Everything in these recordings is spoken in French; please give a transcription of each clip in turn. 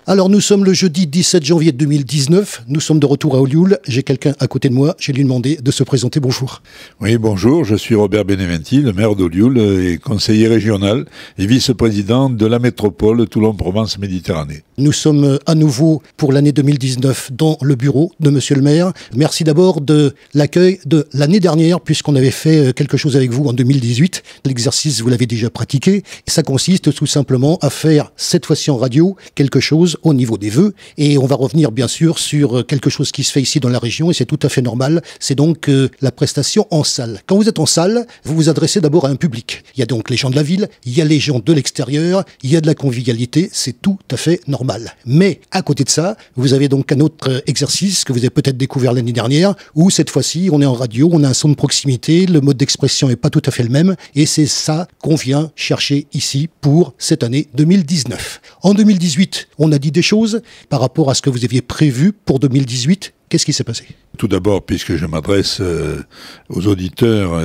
Alors nous sommes le jeudi 17 janvier 2019, nous sommes de retour à Olioul, j'ai quelqu'un à côté de moi, je vais lui demander de se présenter, bonjour. Oui, bonjour, je suis Robert Beneventi, le maire d'Olioul et conseiller régional et vice-président de la métropole Toulon-Provence-Méditerranée. Nous sommes à nouveau pour l'année 2019 dans le bureau de monsieur le maire. Merci d'abord de l'accueil de l'année dernière puisqu'on avait fait quelque chose avec vous en 2018. L'exercice, vous l'avez déjà pratiqué. Ça consiste tout simplement à faire, cette fois-ci en radio, quelque chose au niveau des vœux. Et on va revenir bien sûr sur quelque chose qui se fait ici dans la région et c'est tout à fait normal. C'est donc la prestation en salle. Quand vous êtes en salle, vous vous adressez d'abord à un public. Il y a donc les gens de la ville, il y a les gens de l'extérieur, il y a de la convivialité, c'est tout à fait normal. Mais à côté de ça, vous avez donc un autre exercice que vous avez peut-être découvert l'année dernière, où cette fois-ci, on est en radio, on a un son de proximité, le mode d'expression n'est pas tout à fait le même, et c'est ça qu'on vient chercher ici pour cette année 2019. En 2018, on a dit des choses par rapport à ce que vous aviez prévu pour 2018. Qu'est-ce qui s'est passé ? Tout d'abord, puisque je m'adresse aux auditeurs,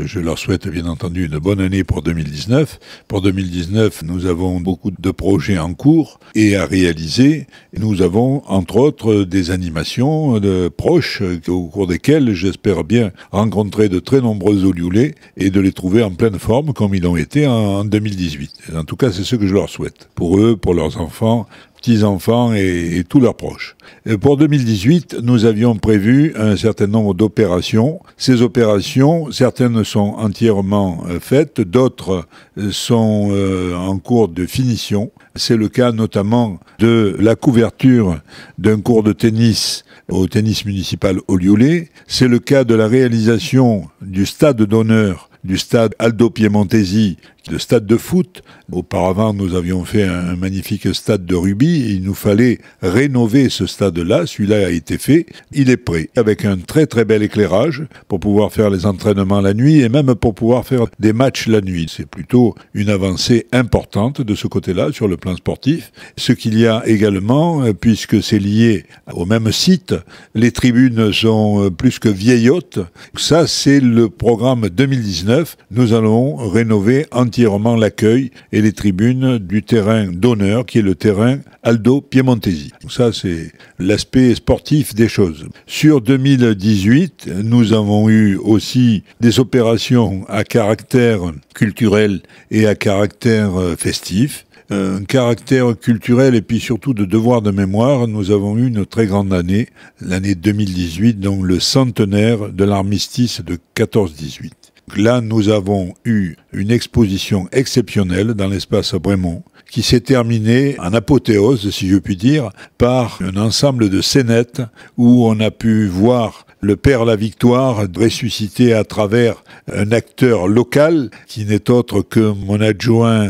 je leur souhaite bien entendu une bonne année pour 2019. Pour 2019, nous avons beaucoup de projets en cours et à réaliser. Nous avons, entre autres, des animations proches au cours desquelles j'espère bien rencontrer de très nombreux Olioulais et de les trouver en pleine forme comme ils l'ont été en 2018. En tout cas, c'est ce que je leur souhaite. Pour eux, pour leurs enfants, petits-enfants et tous leurs proches. Et pour 2018, nous avions prévu un certain nombre d'opérations. Ces opérations, certaines sont entièrement faites, d'autres sont en cours de finition. C'est le cas notamment de la couverture d'un cours de tennis au tennis municipal olioulais. C'est le cas de la réalisation du stade d'honneur du stade Aldo Piemontesi, le stade de foot. Auparavant, nous avions fait un magnifique stade de rugby. Il nous fallait rénover ce stade-là. Celui-là a été fait. Il est prêt, avec un très très bel éclairage pour pouvoir faire les entraînements la nuit et même pour pouvoir faire des matchs la nuit. C'est plutôt une avancée importante de ce côté-là sur le plan sportif. Ce qu'il y a également, puisque c'est lié au même site, les tribunes sont plus que vieillottes. Ça, c'est le programme 2019. Nous allons rénover entièrement l'accueil et les tribunes du terrain d'honneur qui est le terrain Aldo Piemontesi. Ça, c'est l'aspect sportif des choses. Sur 2018, nous avons eu aussi des opérations à caractère culturel et à caractère festif. Un caractère culturel et puis surtout de devoir de mémoire, nous avons eu une très grande année, l'année 2018, donc le centenaire de l'armistice de 14-18. Là, nous avons eu une exposition exceptionnelle dans l'espace Brémond qui s'est terminée en apothéose, si je puis dire, par un ensemble de scénettes où on a pu voir le Père La Victoire ressuscité à travers un acteur local qui n'est autre que mon adjoint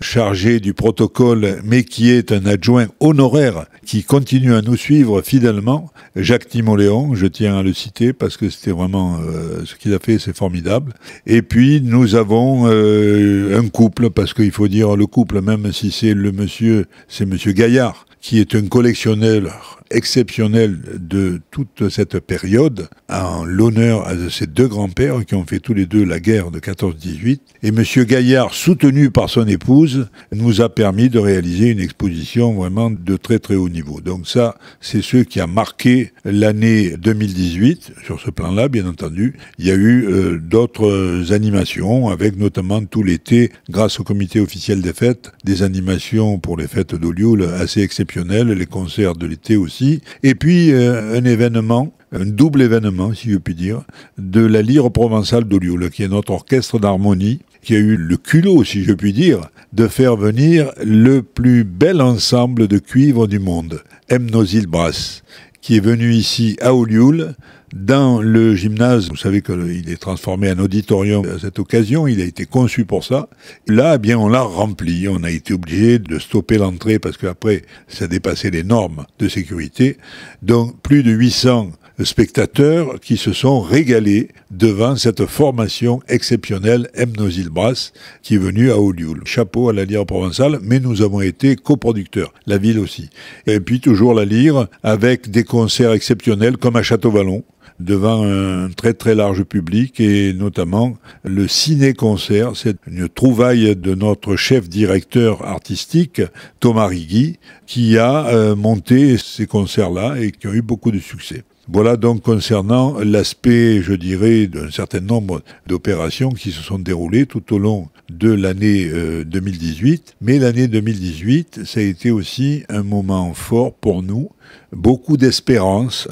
chargé du protocole, mais qui est un adjoint honoraire qui continue à nous suivre fidèlement, Jacques Timoléon, je tiens à le citer parce que c'était vraiment ce qu'il a fait, c'est formidable. Et puis nous avons un couple, parce qu'il faut dire le couple, même si c'est c'est monsieur Gaillard, qui est un collectionneur exceptionnel de toute cette période, en l'honneur de ses deux grands-pères qui ont fait tous les deux la guerre de 14-18. Et M. Gaillard, soutenu par son épouse, nous a permis de réaliser une exposition vraiment de très très haut niveau. Donc ça, c'est ce qui a marqué l'année 2018. Sur ce plan-là, bien entendu, il y a eu d'autres animations, avec notamment tout l'été, grâce au comité officiel des fêtes, des animations pour les fêtes d'Olioul assez exceptionnelles, les concerts de l'été aussi. Et puis un événement, un double événement, si je puis dire, de la Lyre provençale d'Olioul, qui est notre orchestre d'harmonie, qui a eu le culot, si je puis dire, de faire venir le plus bel ensemble de cuivre du monde, Mnosil Brass, qui est venu ici à Olioul, dans le gymnase. Vous savez qu'il est transformé en auditorium à cette occasion, il a été conçu pour ça. Là, eh bien, on l'a rempli, on a été obligé de stopper l'entrée parce qu'après, ça dépassait les normes de sécurité. Donc, plus de 800 spectateurs qui se sont régalés devant cette formation exceptionnelle Mnosil Brass qui est venue à Olioul. Chapeau à la Lyre provençale, mais nous avons été coproducteurs, la ville aussi. Et puis toujours la Lyre avec des concerts exceptionnels comme à Château-Vallon, devant un très très large public et notamment le ciné-concert. C'est une trouvaille de notre chef directeur artistique, Thomas Rigui, qui a monté ces concerts-là et qui ont eu beaucoup de succès. Voilà donc concernant l'aspect, je dirais, d'un certain nombre d'opérations qui se sont déroulées tout au long de l'année 2018. Mais l'année 2018, ça a été aussi un moment fort pour nous, beaucoup d'espérance.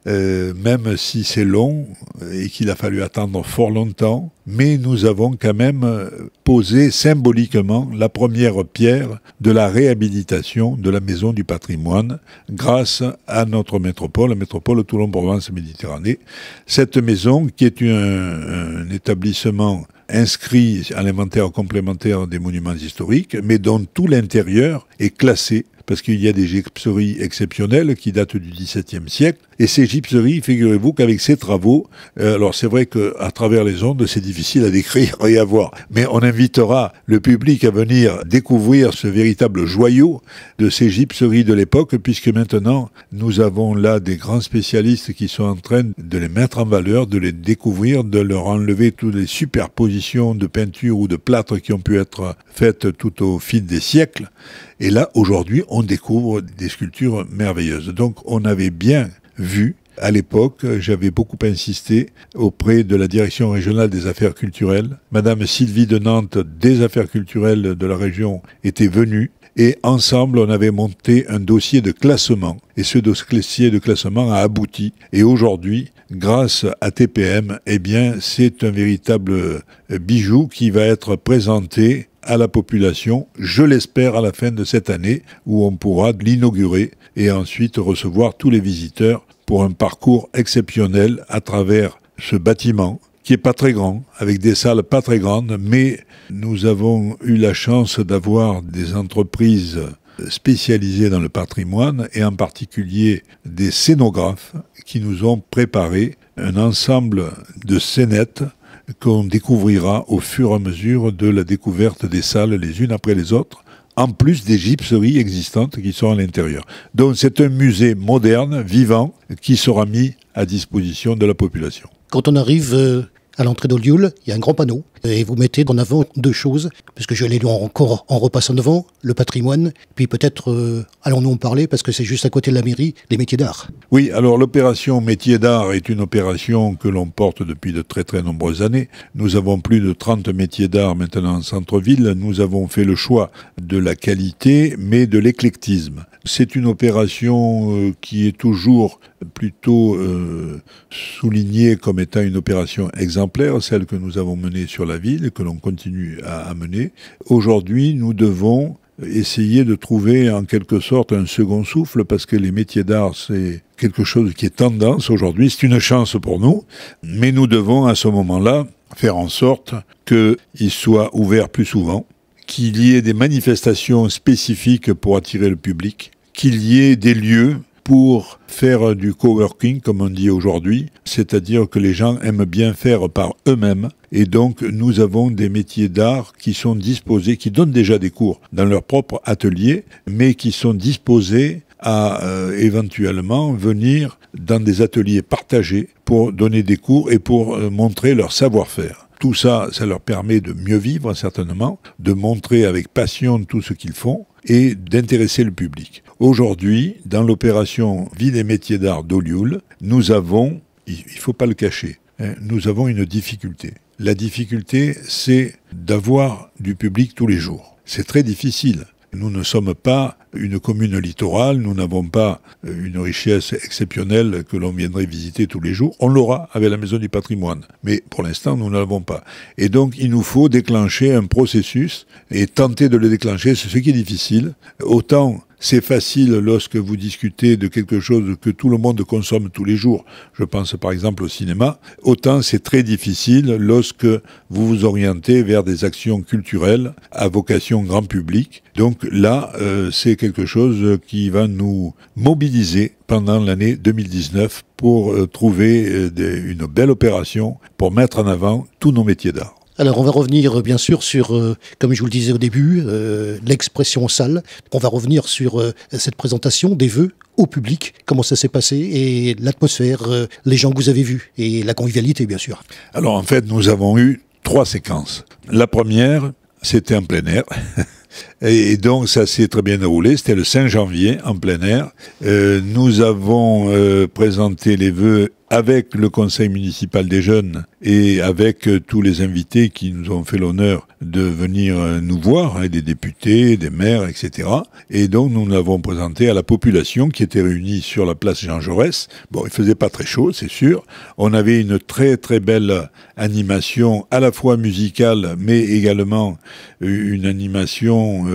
Même si c'est long et qu'il a fallu attendre fort longtemps, mais nous avons quand même posé symboliquement la première pierre de la réhabilitation de la Maison du patrimoine grâce à notre métropole, la métropole Toulon-Provence-Méditerranée. Cette maison qui est un établissement inscrit à l'inventaire complémentaire des monuments historiques, mais dont tout l'intérieur est classé parce qu'il y a des gypseries exceptionnelles qui datent du XVIIe siècle. Et ces gypseries, figurez-vous qu'avec ces travaux, alors c'est vrai qu'à travers les ondes, c'est difficile à décrire et à voir, mais on invitera le public à venir découvrir ce véritable joyau de ces gypseries de l'époque, puisque maintenant, nous avons là des grands spécialistes qui sont en train de les mettre en valeur, de les découvrir, de leur enlever toutes les superpositions de peinture ou de plâtre qui ont pu être faites tout au fil des siècles. Et là, aujourd'hui, on découvre des sculptures merveilleuses. Donc, on avait bien vu, à l'époque, j'avais beaucoup insisté auprès de la Direction régionale des affaires culturelles. Madame Sylvie de Nantes, des affaires culturelles de la région, était venue. Et ensemble, on avait monté un dossier de classement. Et ce dossier de classement a abouti. Et aujourd'hui, grâce à TPM, eh bien, c'est un véritable bijou qui va être présenté à la population, je l'espère à la fin de cette année, où on pourra l'inaugurer et ensuite recevoir tous les visiteurs pour un parcours exceptionnel à travers ce bâtiment qui est pas très grand, avec des salles pas très grandes, mais nous avons eu la chance d'avoir des entreprises spécialisées dans le patrimoine et en particulier des scénographes qui nous ont préparé un ensemble de scénettes qu'on découvrira au fur et à mesure de la découverte des salles les unes après les autres, en plus des gypseries existantes qui sont à l'intérieur. Donc c'est un musée moderne, vivant, qui sera mis à disposition de la population. Quand on arrive à l'entrée d'Olioul, il y a un grand panneau et vous mettez en avant deux choses, parce que je l'ai lu encore en repassant devant, le patrimoine, puis peut-être allons-nous en parler, parce que c'est juste à côté de la mairie, les métiers d'art. Oui, alors l'opération métiers d'art est une opération que l'on porte depuis de très très nombreuses années. Nous avons plus de 30 métiers d'art maintenant en centre-ville. Nous avons fait le choix de la qualité, mais de l'éclectisme. C'est une opération qui est toujours plutôt soulignée comme étant une opération exemplaire, celle que nous avons menée sur la ville et que l'on continue à mener. Aujourd'hui, nous devons essayer de trouver en quelque sorte un second souffle, parce que les métiers d'art, c'est quelque chose qui est tendance aujourd'hui. C'est une chance pour nous, mais nous devons à ce moment-là faire en sorte qu'ils soient ouverts plus souvent, qu'il y ait des manifestations spécifiques pour attirer le public, qu'il y ait des lieux pour faire du coworking, comme on dit aujourd'hui, c'est-à-dire que les gens aiment bien faire par eux-mêmes. Et donc, nous avons des métiers d'art qui sont disposés, qui donnent déjà des cours dans leur propre atelier, mais qui sont disposés à éventuellement venir dans des ateliers partagés pour donner des cours et pour montrer leur savoir-faire. Tout ça, ça leur permet de mieux vivre, certainement, de montrer avec passion tout ce qu'ils font et d'intéresser le public. Aujourd'hui, dans l'opération Vie des métiers d'art d'Olioul, nous avons, il ne faut pas le cacher, nous avons une difficulté. La difficulté, c'est d'avoir du public tous les jours. C'est très difficile. Nous ne sommes pas une commune littorale, nous n'avons pas une richesse exceptionnelle que l'on viendrait visiter tous les jours. On l'aura avec la Maison du patrimoine, mais pour l'instant, nous ne l'avons pas. Et donc, il nous faut déclencher un processus et tenter de le déclencher, c'est ce qui est difficile. Autant c'est facile lorsque vous discutez de quelque chose que tout le monde consomme tous les jours, je pense par exemple au cinéma, autant c'est très difficile lorsque vous vous orientez vers des actions culturelles à vocation grand public. Donc là, c'est quelque chose qui va nous mobiliser pendant l'année 2019 pour trouver une belle opération pour mettre en avant tous nos métiers d'art. Alors on va revenir bien sûr sur, comme je vous le disais au début, l'expression salle. On va revenir sur cette présentation des vœux au public, comment ça s'est passé et l'atmosphère, les gens que vous avez vus et la convivialité bien sûr. Alors en fait, nous avons eu 3 séquences. La première, c'était en plein air. Et donc ça s'est très bien déroulé, c'était le 5 janvier en plein air. Nous avons présenté les vœux avec le conseil municipal des jeunes et avec tous les invités qui nous ont fait l'honneur de venir nous voir, des députés, des maires, etc. Et donc nous l'avons présenté à la population qui était réunie sur la place Jean Jaurès. Bon, il faisait pas très chaud, c'est sûr. On avait une très très belle animation, à la fois musicale, mais également une animation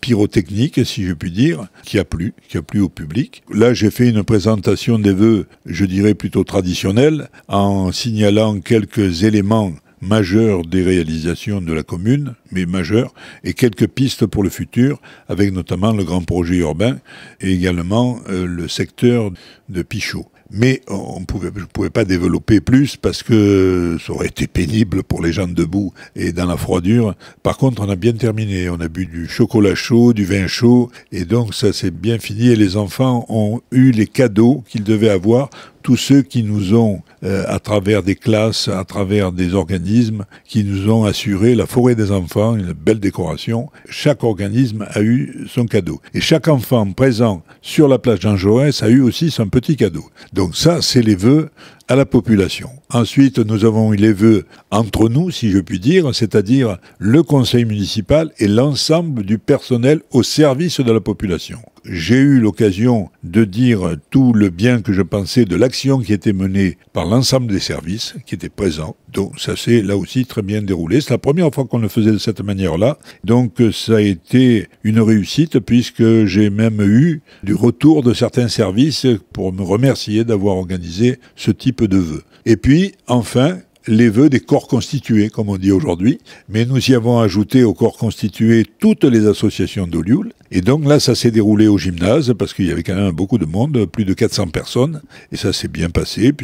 pyrotechnique, si je puis dire, qui a plu au public. Là, j'ai fait une présentation des vœux, je dirais plutôt traditionnelle, en signalant quelques éléments majeurs des réalisations de la commune, mais majeurs, et quelques pistes pour le futur, avec notamment le grand projet urbain et également le secteur de Pichot. Mais je ne pouvais pas développer plus parce que ça aurait été pénible pour les gens debout et dans la froidure. Par contre, on a bien terminé. On a bu du chocolat chaud, du vin chaud, et donc ça s'est bien fini. Et les enfants ont eu les cadeaux qu'ils devaient avoir. Tous ceux qui nous ont, à travers des classes, à travers des organismes, qui nous ont assuré la forêt des enfants, une belle décoration. Chaque organisme a eu son cadeau. Et chaque enfant présent sur la place Jean Jaurès a eu aussi son petit cadeau. Donc ça, c'est les vœux à la population. Ensuite, nous avons eu les vœux entre nous, si je puis dire, c'est-à-dire le conseil municipal et l'ensemble du personnel au service de la population. J'ai eu l'occasion de dire tout le bien que je pensais de l'action qui était menée par l'ensemble des services qui étaient présents. Donc ça s'est là aussi très bien déroulé. C'est la première fois qu'on le faisait de cette manière-là. Donc ça a été une réussite puisque j'ai même eu du retour de certains services pour me remercier d'avoir organisé ce type de vœux. Et puis, enfin, les vœux des corps constitués, comme on dit aujourd'hui, mais nous y avons ajouté aux corps constitués toutes les associations d'Olioul. Et donc là, ça s'est déroulé au gymnase, parce qu'il y avait quand même beaucoup de monde, plus de 400 personnes, et ça s'est bien passé,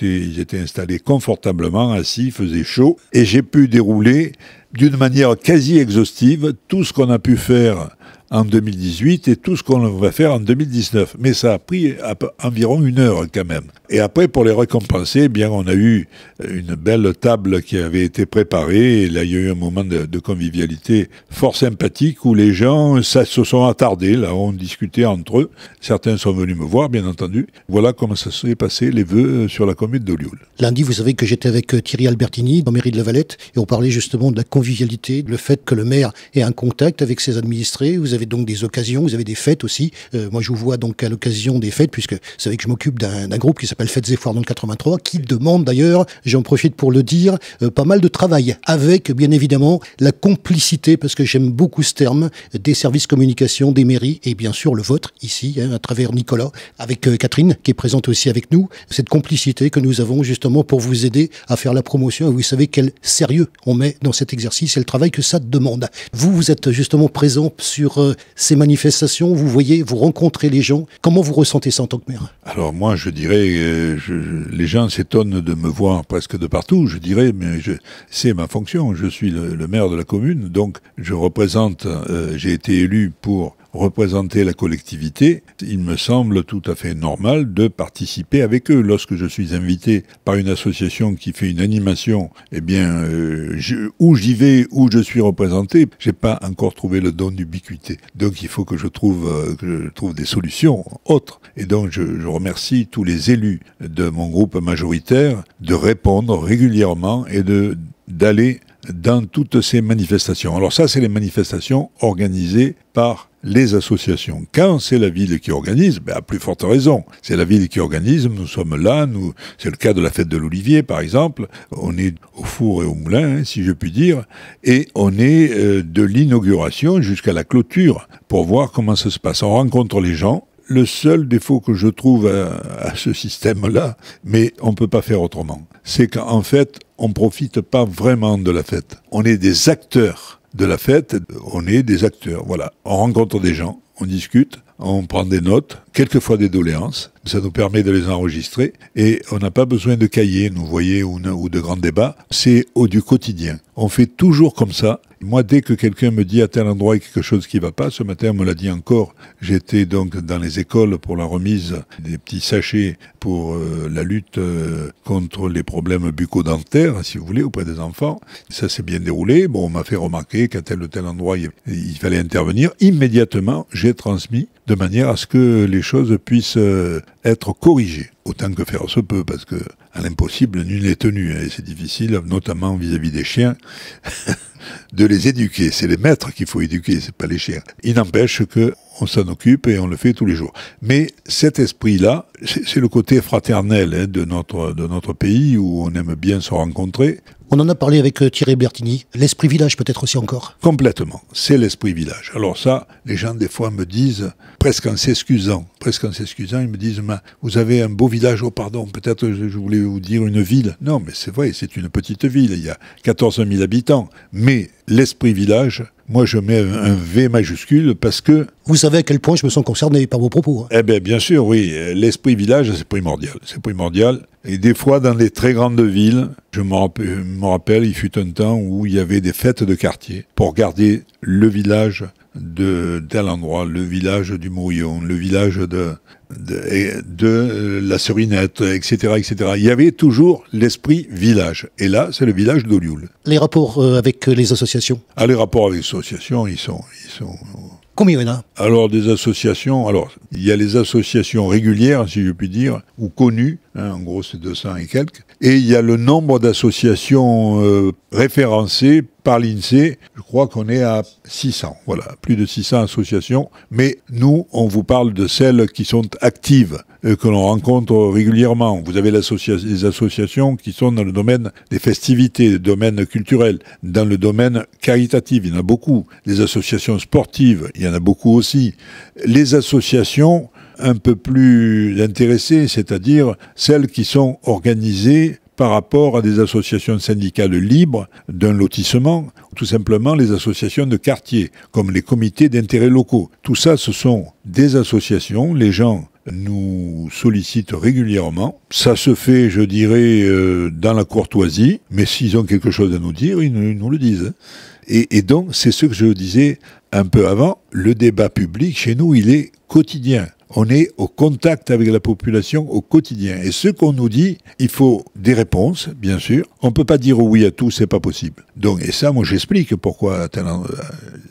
ils étaient installés confortablement, assis, il faisait chaud, et j'ai pu dérouler d'une manière quasi exhaustive tout ce qu'on a pu faire en 2018 et tout ce qu'on va faire en 2019. Mais ça a pris environ 1 heure quand même. Et après, pour les récompenser, eh bien, on a eu une belle table qui avait été préparée. Et là, il y a eu un moment de convivialité fort sympathique où les gens se sont attardés. Là, on discutait entre eux. Certains sont venus me voir, bien entendu. Voilà comment ça s'est passé, les vœux sur la commune d'Olioul. Lundi, vous savez que j'étais avec Thierry Albertini, dans mairie de La Valette, et on parlait justement de la convivialité, le fait que le maire ait un contact avec ses administrés. Vous avez donc des occasions, vous avez des fêtes aussi. Moi, je vous vois donc à l'occasion des fêtes, puisque vous savez que je m'occupe d'un groupe qui s'appelle Fêtes et Foires dans le 83, qui demande d'ailleurs, j'en profite pour le dire, pas mal de travail, avec bien évidemment la complicité, parce que j'aime beaucoup ce terme, des services communication, des mairies, et bien sûr le vôtre, ici, à travers Nicolas, avec Catherine, qui est présente aussi avec nous, cette complicité que nous avons justement pour vous aider à faire la promotion, et vous savez quel sérieux on met dans cet exercice et le travail que ça demande. Vous êtes justement présent sur ces manifestations, vous voyez, vous rencontrez les gens. Comment vous ressentez ça en tant que maire? Alors moi, je dirais, les gens s'étonnent de me voir presque de partout. Je dirais, mais c'est ma fonction. Je suis le maire de la commune, donc je représente, j'ai été élu pour représenter la collectivité. Il me semble tout à fait normal de participer avec eux. Lorsque je suis invité par une association qui fait une animation, eh bien, où j'y vais, où je suis représenté, j'ai pas encore trouvé le don d'ubiquité. Donc il faut que je trouve des solutions autres. Et donc je remercie tous les élus de mon groupe majoritaire de répondre régulièrement et d'aller dans toutes ces manifestations. Alors ça, c'est les manifestations organisées par les associations. Quand c'est la ville qui organise, à plus forte raison. C'est la ville qui organise, nous sommes là, c'est le cas de la fête de l'Olivier, par exemple. On est au four et au moulin, si je puis dire, et on est de l'inauguration jusqu'à la clôture pour voir comment ça se passe. On rencontre les gens. Le seul défaut que je trouve à ce système-là, mais on ne peut pas faire autrement, c'est qu'en fait, on ne profite pas vraiment de la fête. On est des acteurs de la fête, on est des acteurs, voilà. On rencontre des gens, on discute, on prend des notes, quelquefois des doléances, ça nous permet de les enregistrer et on n'a pas besoin de cahiers, vous voyez, ou de grands débats, c'est du quotidien. On fait toujours comme ça. Moi, dès que quelqu'un me dit à tel endroit il y a quelque chose qui ne va pas, ce matin on me l'a dit encore, j'étais donc dans les écoles pour la remise des petits sachets pour la lutte contre les problèmes bucco-dentaires, si vous voulez, auprès des enfants. Ça s'est bien déroulé. Bon, on m'a fait remarquer qu'à tel ou tel endroit il fallait intervenir. Immédiatement, j'ai transmis de manière à ce que les choses puissent être corrigées, autant que faire se peut, parce que à l'impossible, nul n'est tenu, et c'est difficile, notamment vis-à-vis des chiens, de les éduquer. C'est les maîtres qu'il faut éduquer, c'est pas les chiens. Il n'empêche que on s'en occupe et on le fait tous les jours. Mais cet esprit-là, c'est le côté fraternel de notre pays où on aime bien se rencontrer. On en a parlé avec Thierry Bertini. L'esprit village peut-être aussi encore. Complètement. C'est l'esprit village. Alors ça, les gens des fois me disent, presque en s'excusant, ils me disent, vous avez un beau village, oh pardon, peut-être je voulais vous dire une ville. Non, mais c'est vrai, c'est une petite ville, il y a 14 000 habitants. Mais l'esprit village, moi je mets un V majuscule parce que... Vous savez à quel point je me sens concerné par vos propos. Eh bien, bien sûr, oui. L'esprit village, c'est primordial. C'est primordial. Et des fois, dans les très grandes villes, je me rappelle, il fut un temps où il y avait des fêtes de quartier pour garder le village de tel endroit, le village du Mourillon, le village de la Serinette, etc., etc. Il y avait toujours l'esprit village. Et là, c'est le village d'Olioul. Les rapports avec les associations? Les rapports avec les associations, ils sont... Combien il y en a? Alors, des associations, il y a les associations régulières, si je puis dire, ou connues, en gros c'est 200 et quelques, et il y a le nombre d'associations référencées par l'INSEE, je crois qu'on est à 600, voilà, plus de 600 associations, mais nous, on vous parle de celles qui sont actives, que l'on rencontre régulièrement. Vous avez les associations qui sont dans le domaine des festivités, le domaine culturel, dans le domaine caritatif, il y en a beaucoup. Les associations sportives, il y en a beaucoup aussi. Les associations un peu plus intéressées, c'est-à-dire celles qui sont organisées par rapport à des associations syndicales libres d'un lotissement, tout simplement les associations de quartier, comme les comités d'intérêts locaux. Tout ça, ce sont des associations, les gens nous sollicitent régulièrement. Ça se fait, je dirais, dans la courtoisie, mais s'ils ont quelque chose à nous dire, ils nous le disent. Et donc, c'est ce que je disais un peu avant, le débat public, chez nous, il est quotidien. On est au contact avec la population au quotidien. Et ce qu'on nous dit, il faut des réponses, bien sûr. On ne peut pas dire oui à tout, c'est pas possible. Donc, et ça, moi, j'explique pourquoi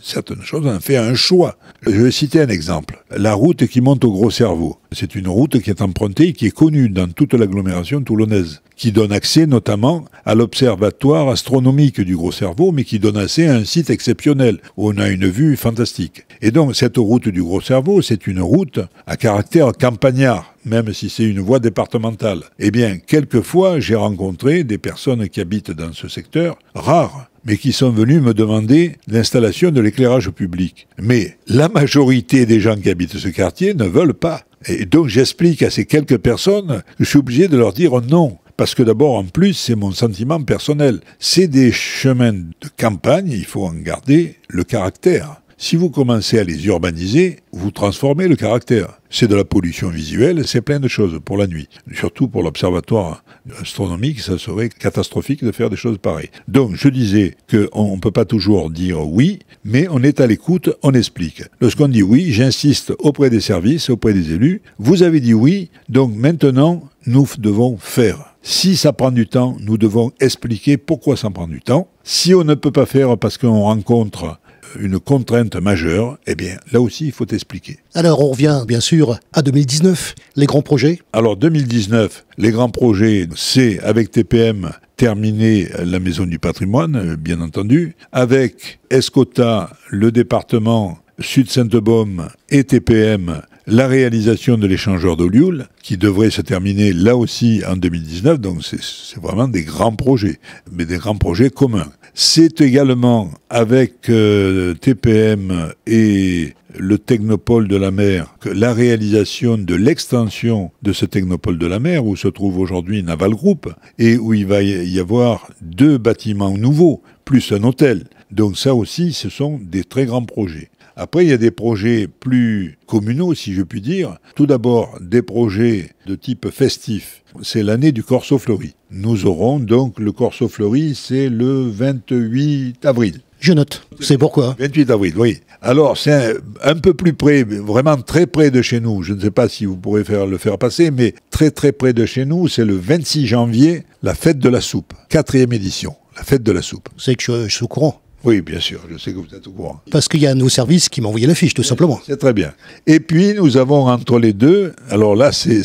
certaines choses, on a fait un choix. Je vais citer un exemple. La route qui monte au Gros Cerveau. C'est une route qui est empruntée et qui est connue dans toute l'agglomération toulonnaise, qui donne accès notamment à l'observatoire astronomique du Gros Cerveau, mais qui donne accès à un site exceptionnel, où on a une vue fantastique. Et donc, cette route du Gros Cerveau, c'est une route à caractère campagnard, même si c'est une voie départementale. Eh bien, quelquefois, j'ai rencontré des personnes qui habitent dans ce secteur, rares, mais qui sont venus me demander l'installation de l'éclairage public. Mais la majorité des gens qui habitent ce quartier ne veulent pas. Et donc, j'explique à ces quelques personnes que je suis obligé de leur dire non. Parce que d'abord, en plus, c'est mon sentiment personnel. C'est des chemins de campagne, il faut en garder le caractère. Si vous commencez à les urbaniser, vous transformez le caractère. C'est de la pollution visuelle, c'est plein de choses pour la nuit. Surtout pour l'observatoire astronomique, ça serait catastrophique de faire des choses pareilles. Donc, je disais qu'on ne peut pas toujours dire oui, mais on est à l'écoute, on explique. Lorsqu'on dit oui, j'insiste auprès des services, auprès des élus. Vous avez dit oui, donc maintenant, nous devons faire. Si ça prend du temps, nous devons expliquer pourquoi ça prend du temps. Si on ne peut pas faire parce qu'on rencontre une contrainte majeure, eh bien, là aussi, il faut expliquer. Alors, on revient, bien sûr, à 2019, les grands projets. Alors, 2019, les grands projets, c'est, avec TPM, terminer la Maison du Patrimoine, bien entendu, avec Escota, le département Sud-Sainte-Baume et TPM, la réalisation de l'échangeur d'Olioul, qui devrait se terminer là aussi en 2019, donc c'est vraiment des grands projets, mais des grands projets communs. C'est également avec TPM et le Technopôle de la mer que la réalisation de l'extension de ce Technopôle de la mer, où se trouve aujourd'hui Naval Group, et où il va y avoir 2 bâtiments nouveaux, plus un hôtel. Donc ça aussi, ce sont des très grands projets. Après, il y a des projets plus communaux, si je puis dire. Tout d'abord, des projets de type festif. C'est l'année du Corso Fleuri. Nous aurons donc le Corso Fleuri, c'est le 28 avril. Je note. C'est pourquoi? 28 avril, oui. Alors, c'est un peu plus près, vraiment très près de chez nous. Je ne sais pas si vous pourrez le faire passer, mais très très près de chez nous, c'est le 26 janvier, la fête de la soupe. 4e édition, la fête de la soupe. C'est que je suis au courant. Oui, bien sûr, je sais que vous êtes au courant. Parce qu'il y a nos services qui m'ont envoyé l'affiche, tout simplement. C'est très bien. Et puis, nous avons entre les deux, alors là, c'est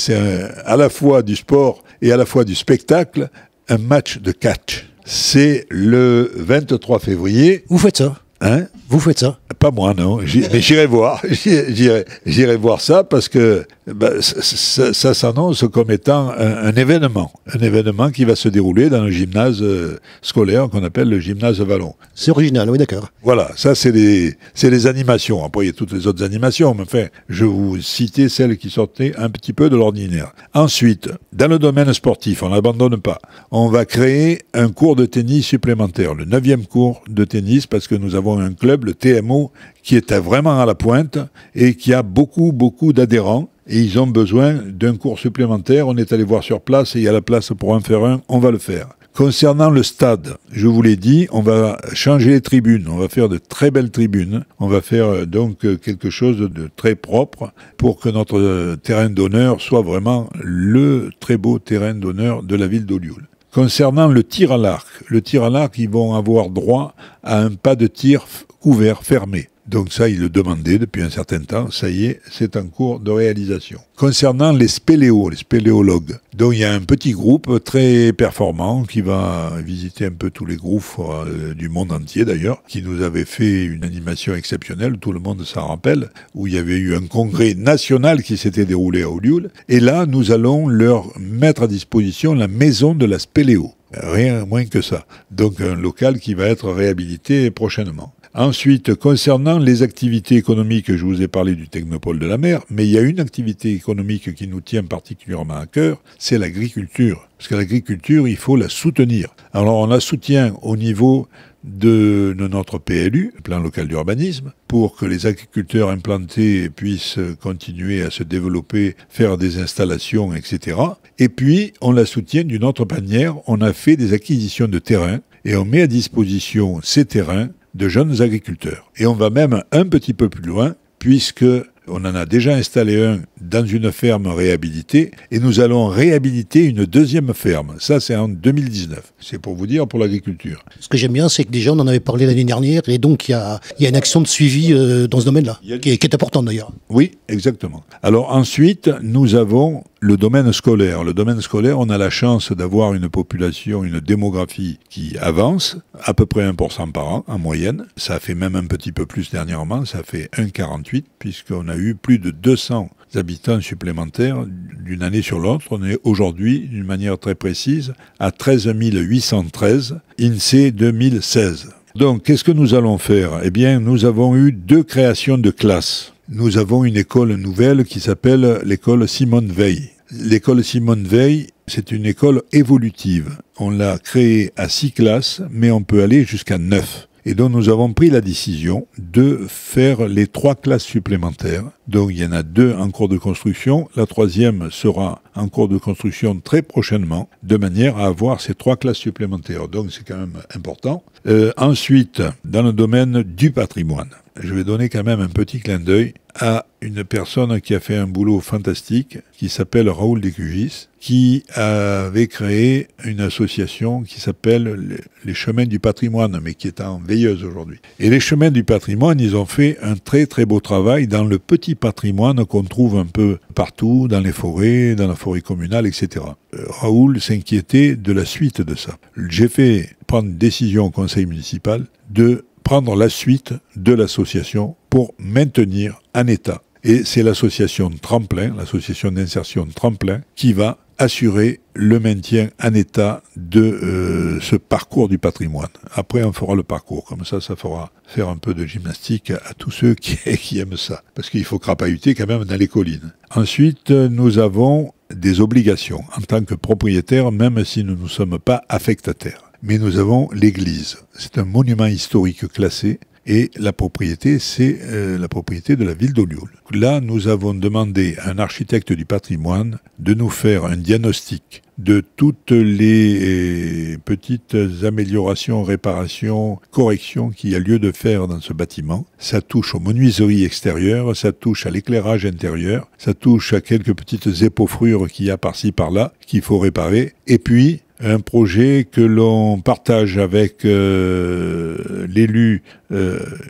à la fois du sport et à la fois du spectacle, un match de catch. C'est le 23 février. Vous faites ça? Hein? Vous faites ça? Pas moi, non. Mais j'irai voir. J'irai voir ça parce que ça s'annonce comme étant un événement. Un événement qui va se dérouler dans le gymnase scolaire qu'on appelle le gymnase Vallon. C'est original, oui, d'accord. Voilà, ça c'est les animations. Après, il y a toutes les autres animations, mais enfin, je vous citais celles qui sortaient un petit peu de l'ordinaire. Ensuite, dans le domaine sportif, on n'abandonne pas. On va créer un cours de tennis supplémentaire, le 9e cours de tennis, parce que nous avons un club, le TMO, qui est vraiment à la pointe et qui a beaucoup d'adhérents. Et ils ont besoin d'un cours supplémentaire. On est allé voir sur place et il y a la place pour en faire un. On va le faire. Concernant le stade, je vous l'ai dit, on va changer les tribunes. On va faire de très belles tribunes. On va faire donc quelque chose de très propre pour que notre terrain d'honneur soit vraiment le très beau terrain d'honneur de la ville d'Olioul. Concernant le tir à l'arc, ils vont avoir droit à un pas de tir couvert, fermé. Donc ça, ils le demandaient depuis un certain temps. Ça y est, c'est en cours de réalisation. Concernant les spéléologues, donc il y a un petit groupe très performant qui va visiter un peu tous les gouffres du monde entier d'ailleurs, qui nous avait fait une animation exceptionnelle, tout le monde s'en rappelle, où il y avait eu un congrès national qui s'était déroulé à Olioul. Et là, nous allons leur mettre à disposition la maison de la spéléo. Rien moins que ça. Donc un local qui va être réhabilité prochainement. Ensuite, concernant les activités économiques, je vous ai parlé du Technopole de la mer, mais il y a une activité économique qui nous tient particulièrement à cœur, c'est l'agriculture. Parce que l'agriculture, il faut la soutenir. Alors on la soutient au niveau de notre PLU, le plan local d'urbanisme, pour que les agriculteurs implantés puissent continuer à se développer, faire des installations, etc. Et puis, on la soutient d'une autre manière, on a fait des acquisitions de terrain et on met à disposition ces terrains de jeunes agriculteurs. Et on va même un petit peu plus loin, puisque on en a déjà installé un dans une ferme réhabilitée, et nous allons réhabiliter une 2e ferme. Ça, c'est en 2019. C'est pour vous dire, pour l'agriculture. Ce que j'aime bien, c'est que déjà, on en avait parlé l'année dernière, et donc il y a une action de suivi dans ce domaine-là, qui est importante d'ailleurs. Oui, exactement. Alors ensuite, nous avons le domaine scolaire. Le domaine scolaire, on a la chance d'avoir une population, une démographie qui avance, à peu près 1% par an, en moyenne. Ça fait même un petit peu plus dernièrement, ça fait 1,48, puisqu'on a eu plus de 200 habitants supplémentaires d'une année sur l'autre. On est aujourd'hui, d'une manière très précise, à 13 813, INSEE 2016. Donc, qu'est-ce que nous allons faire? Eh bien, nous avons eu 2 créations de classes. Nous avons une école nouvelle qui s'appelle l'école Simone Veil. L'école Simone Veil, c'est une école évolutive. On l'a créée à 6 classes, mais on peut aller jusqu'à 9. Et donc nous avons pris la décision de faire les 3 classes supplémentaires. Donc il y en a 2 en cours de construction. La 3e sera en cours de construction très prochainement, de manière à avoir ces 3 classes supplémentaires. Donc c'est quand même important. Ensuite, dans le domaine du patrimoine, je vais donner quand même un petit clin d'œil à une personne qui a fait un boulot fantastique, qui s'appelle Raoul Descugis, qui avait créé une association qui s'appelle les Chemins du patrimoine, mais qui est en veilleuse aujourd'hui. Et les Chemins du patrimoine, ils ont fait un très très beau travail dans le petit patrimoine qu'on trouve un peu partout, dans les forêts, dans la forêt communale, etc. Raoul s'inquiétait de la suite de ça. J'ai fait prendre une décision au conseil municipal de prendre la suite de l'association pour maintenir en état. Et c'est l'association Tremplin, l'association d'insertion Tremplin, qui va assurer le maintien en état de ce parcours du patrimoine. Après, on fera le parcours. Comme ça fera faire un peu de gymnastique à tous ceux qui aiment ça. Parce qu'il faut crapahuter quand même dans les collines. Ensuite, nous avons des obligations en tant que propriétaire, même si nous ne sommes pas affectataires. Mais nous avons l'église. C'est un monument historique classé. et la propriété, c'est la propriété de la ville d'Olioul. Là, nous avons demandé à un architecte du patrimoine de nous faire un diagnostic de toutes les petites améliorations, réparations, corrections qu'il y a lieu de faire dans ce bâtiment. Ça touche aux menuiseries extérieures, ça touche à l'éclairage intérieur, ça touche à quelques petites épaufrures qu'il y a par-ci par-là qu'il faut réparer. Et puis, un projet que l'on partage avec l'élu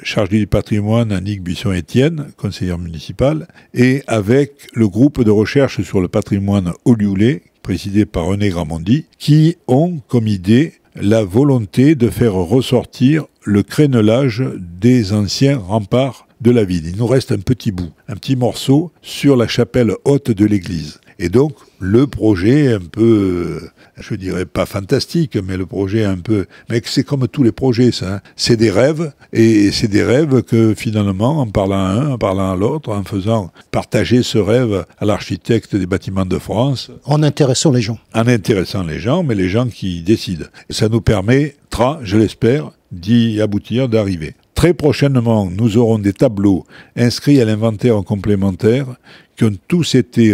chargé du patrimoine, Annick Buisson-Étienne, conseillère municipale, et avec le groupe de recherche sur le patrimoine olioulais, présidé par René Gramondi, qui ont comme idée la volonté de faire ressortir le crénelage des anciens remparts de la ville. Il nous reste un petit bout, un petit morceau sur la chapelle haute de l'église. Et donc, le projet un peu, je dirais pas fantastique, mais le projet un peu... Mais c'est comme tous les projets, ça. Hein. C'est des rêves, et c'est des rêves que finalement, en parlant à un, en parlant à l'autre, en faisant partager ce rêve à l'architecte des bâtiments de France... En intéressant les gens. En intéressant les gens, mais les gens qui décident. Ça nous permettra, je l'espère, d'y aboutir, d'arriver. Très prochainement, nous aurons des tableaux inscrits à l'inventaire complémentaire qui ont tous été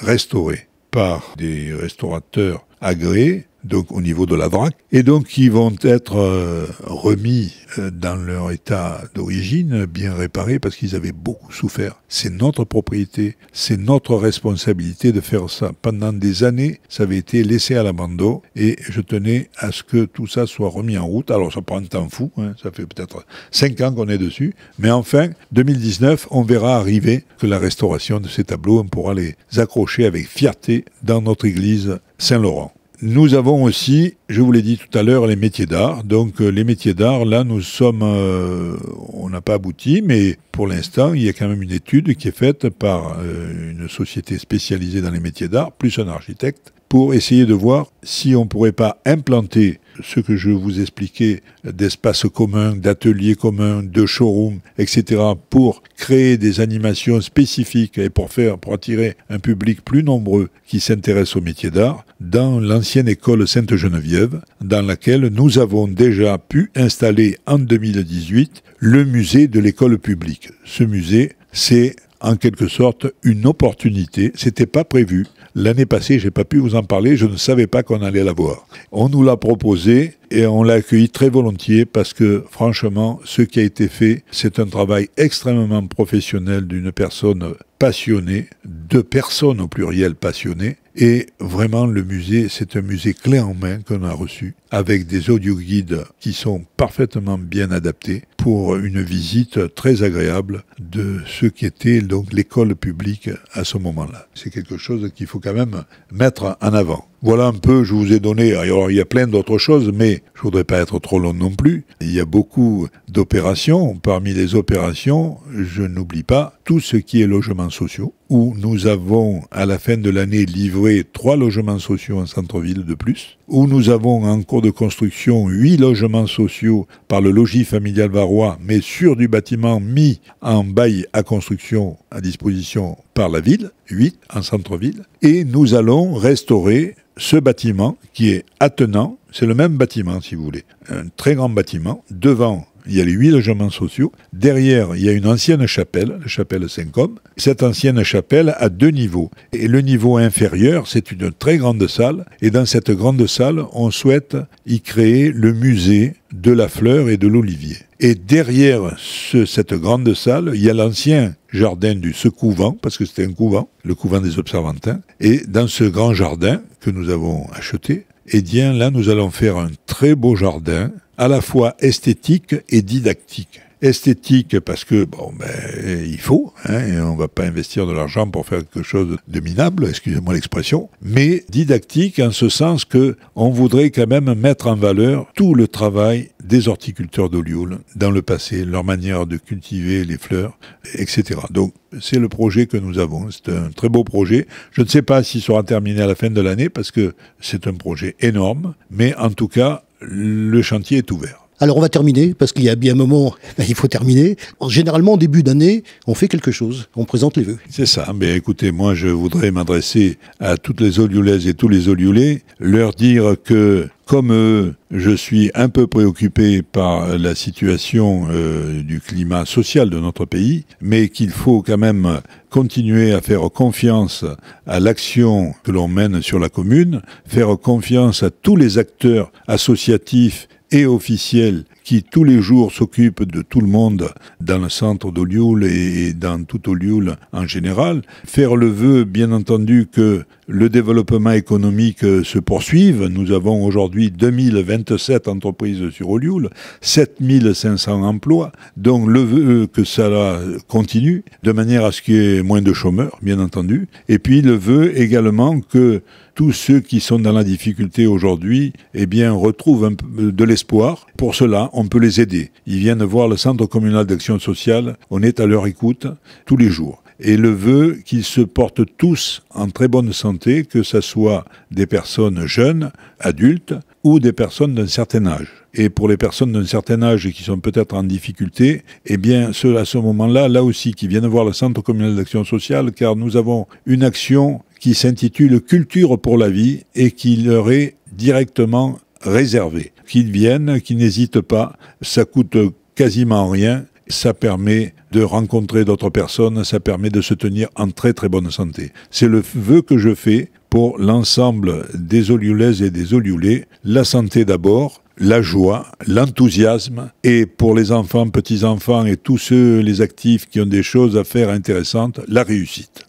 restaurés par des restaurateurs agréés, donc au niveau de la DRAC, et donc qui vont être remis dans leur état d'origine, bien réparés, parce qu'ils avaient beaucoup souffert. C'est notre propriété, c'est notre responsabilité de faire ça. Pendant des années, ça avait été laissé à l'abandon, et je tenais à ce que tout ça soit remis en route. Alors ça prend un temps fou, hein, ça fait peut-être 5 ans qu'on est dessus, mais enfin, 2019, on verra arriver que la restauration de ces tableaux, on pourra les accrocher avec fierté dans notre église Saint-Laurent. Nous avons aussi, je vous l'ai dit tout à l'heure, les métiers d'art. Donc les métiers d'art, là, nous sommes, on n'a pas abouti, mais pour l'instant, il y a quand même une étude qui est faite par une société spécialisée dans les métiers d'art, plus un architecte, pour essayer de voir si on ne pourrait pas implanter ce que je vous expliquais d'espaces communs, d'ateliers communs, de showrooms, etc., pour créer des animations spécifiques et pour attirer un public plus nombreux qui s'intéresse aux métiers d'art dans l'ancienne école Sainte-Geneviève, dans laquelle nous avons déjà pu installer en 2018 le musée de l'école publique. Ce musée, c'est en quelque sorte une opportunité, c'était pas prévu. L'année passée, j'ai pas pu vous en parler, je ne savais pas qu'on allait l'avoir. On nous l'a proposé et on l'a accueilli très volontiers parce que franchement, ce qui a été fait, c'est un travail extrêmement professionnel d'une personne passionnée, de personnes au pluriel passionnées. Et vraiment, le musée, c'est un musée clé en main qu'on a reçu, avec des audioguides qui sont parfaitement bien adaptés pour une visite très agréable de ce qui était donc l'école publique à ce moment-là. C'est quelque chose qu'il faut quand même mettre en avant. Voilà un peu, je vous ai donné, alors il y a plein d'autres choses, mais je voudrais pas être trop long non plus. Il y a beaucoup d'opérations. Parmi les opérations, je n'oublie pas tout ce qui est logements sociaux, où nous avons à la fin de l'année livré 3 logements sociaux en centre-ville de plus, où nous avons en cours de construction 8 logements sociaux par le logis familial varois, mais sur du bâtiment mis en bail à construction à disposition par la ville, 8 en centre-ville, et nous allons restaurer ce bâtiment qui est attenant, c'est le même bâtiment si vous voulez, un très grand bâtiment, devant il y a les 8 logements sociaux, derrière il y a une ancienne chapelle, la chapelle Saint-Côme, cette ancienne chapelle a 2 niveaux, et le niveau inférieur c'est une très grande salle, et dans cette grande salle on souhaite y créer le musée de la fleur et de l'olivier. Et derrière cette grande salle, il y a l'ancien jardin du ce couvent, parce que c'était un couvent, le couvent des Observantins. Et dans ce grand jardin que nous avons acheté, eh bien là nous allons faire un très beau jardin, à la fois esthétique et didactique. Esthétique parce que il faut, et on va pas investir de l'argent pour faire quelque chose de minable, excusez-moi l'expression, mais didactique en ce sens que on voudrait quand même mettre en valeur tout le travail des horticulteurs d'Olioul dans le passé, leur manière de cultiver les fleurs, etc. Donc c'est le projet que nous avons, c'est un très beau projet. Je ne sais pas s'il sera terminé à la fin de l'année parce que c'est un projet énorme, mais en tout cas le chantier est ouvert. Alors on va terminer, parce qu'il y a bien un moment, il faut terminer. Généralement, au début d'année, on fait quelque chose, on présente les vœux. C'est ça. Mais écoutez, moi je voudrais m'adresser à toutes les Olioulaises et tous les Olioulais, leur dire que, comme eux, je suis un peu préoccupé par la situation du climat social de notre pays, mais qu'il faut quand même continuer à faire confiance à l'action que l'on mène sur la commune, faire confiance à tous les acteurs associatifs et officiels qui tous les jours s'occupent de tout le monde dans le centre d'Olioul et dans tout Olioul en général. Faire le vœu, bien entendu, que le développement économique se poursuive. Nous avons aujourd'hui 2027 entreprises sur Olioul, 7500 emplois, donc le vœu que ça continue, de manière à ce qu'il y ait moins de chômeurs, bien entendu. Et puis le vœu également que tous ceux qui sont dans la difficulté aujourd'hui, eh bien, retrouvent un peu de l'espoir. Pour cela, on peut les aider. Ils viennent voir le Centre communal d'action sociale. On est à leur écoute tous les jours. Et le vœu qu'ils se portent tous en très bonne santé, que ce soit des personnes jeunes, adultes, ou des personnes d'un certain âge. Et pour les personnes d'un certain âge et qui sont peut-être en difficulté, eh bien, ceux à ce moment-là, là aussi, qui viennent voir le Centre communal d'action sociale, car nous avons une action qui s'intitule « Culture pour la vie » et qui leur est directement réservée. Qu'ils viennent, qu'ils n'hésitent pas, ça coûte quasiment rien, ça permet de rencontrer d'autres personnes, ça permet de se tenir en très très bonne santé. C'est le vœu que je fais pour l'ensemble des Olioulaises et des Olioulais, la santé d'abord, la joie, l'enthousiasme, et pour les enfants, petits-enfants et tous ceux, les actifs qui ont des choses à faire intéressantes, la réussite.